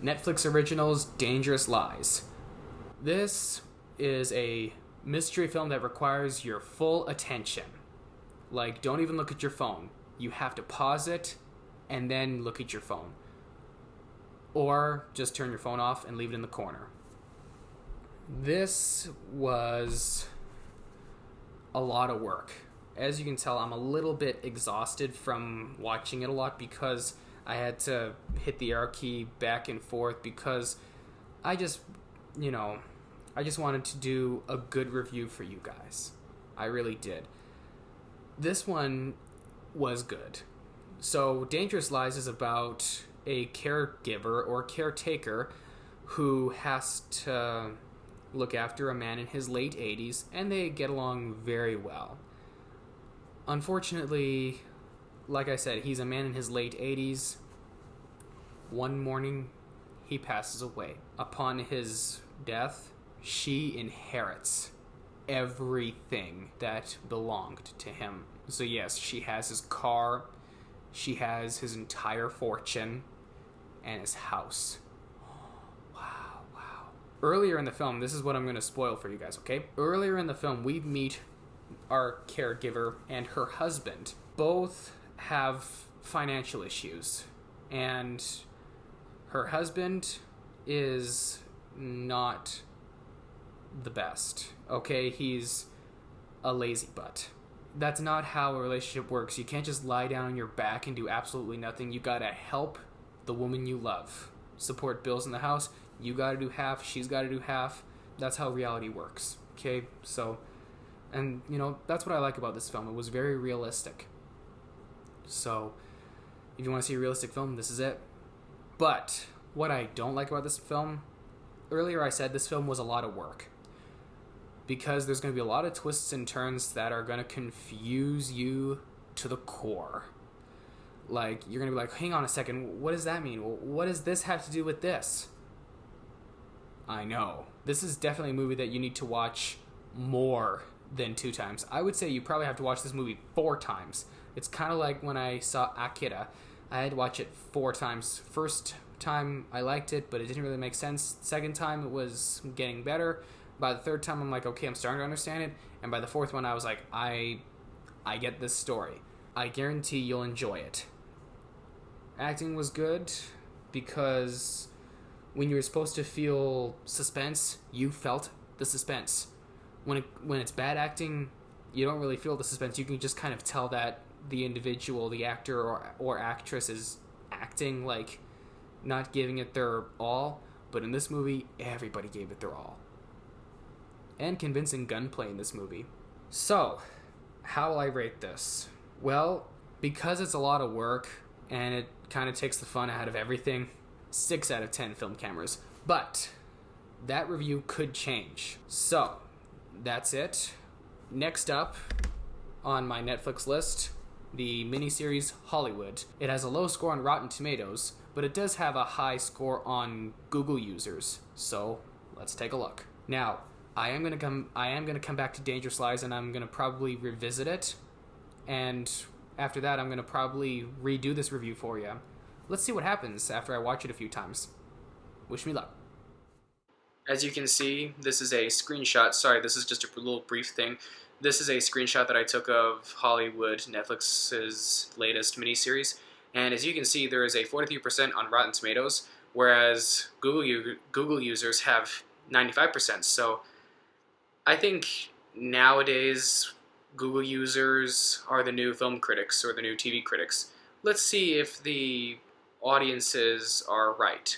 Netflix Originals Dangerous Lies. This is a mystery film that requires your full attention. Like, don't even look at your phone. You have to pause it and then look at your phone. Or just turn your phone off and leave it in the corner. This was a lot of work. As you can tell, I'm a little bit exhausted from watching it a lot because I had to hit the arrow key back and forth because I just, I just wanted to do a good review for you guys. I really did. This one was good. So, Dangerous Lies is about a caregiver or caretaker who has to look after a man in his late 80s, and they get along very well. Unfortunately, like I said, he's a man in his late 80s. One morning, he passes away. Upon his death, she inherits everything that belonged to him. So yes, she has his car, she has his entire fortune, and his house. Wow. Earlier in the film, this is what I'm going to spoil for you guys, okay? Earlier in the film, we meet our caregiver and her husband. Both have financial issues, and her husband is not the best, okay? He's a lazy butt. That's not how a relationship works. You can't just lie down on your back and do absolutely nothing. You gotta help the woman you love. Support bills in the house. You gotta do half, she's gotta do half. That's how reality works, okay? So, and that's what I like about this film. It was very realistic. So, if you want to see a realistic film, this is it. But what I don't like about this film, earlier I said this film was a lot of work. Because there's going to be a lot of twists and turns that are going to confuse you to the core. Like, you're going to be like, hang on a second, what does that mean? What does this have to do with this? I know. This is definitely a movie that you need to watch more than 2 times. I would say you probably have to watch this movie 4 times. It's kind of like when I saw Akira. I had to watch it 4 times. First time I liked it, but it didn't really make sense. Second time it was getting better. By the 3rd time I'm like, okay, I'm starting to understand it. And by the 4th one I was like, I get this story. I guarantee you'll enjoy it. Acting was good because when you were supposed to feel suspense, you felt the suspense. When it's bad acting, you don't really feel the suspense. You can just kind of tell that the individual, the actor or actress is acting, like not giving it their all. But in this movie, everybody gave it their all. And convincing gunplay in this movie. So, how will I rate this? Well, because it's a lot of work and it kind of takes the fun out of everything, 6 out of 10 film cameras. But that review could change. So, that's it. Next up on my Netflix list, the miniseries Hollywood. It has a low score on Rotten Tomatoes, but it does have a high score on Google users. So, let's take a look. Now, I am gonna come back to Dangerous Lies, and I'm gonna probably revisit it, and after that I'm gonna probably redo this review for you. Let's see what happens after I watch it a few times. Wish me luck. As you can see, this is a screenshot. Sorry, this is just a little brief thing. This is a screenshot that I took of Hollywood, Netflix's latest miniseries, and as you can see, there is a 43% on Rotten Tomatoes, whereas Google users have 95%. So I think nowadays Google users are the new film critics or the new TV critics. Let's see if the audiences are right.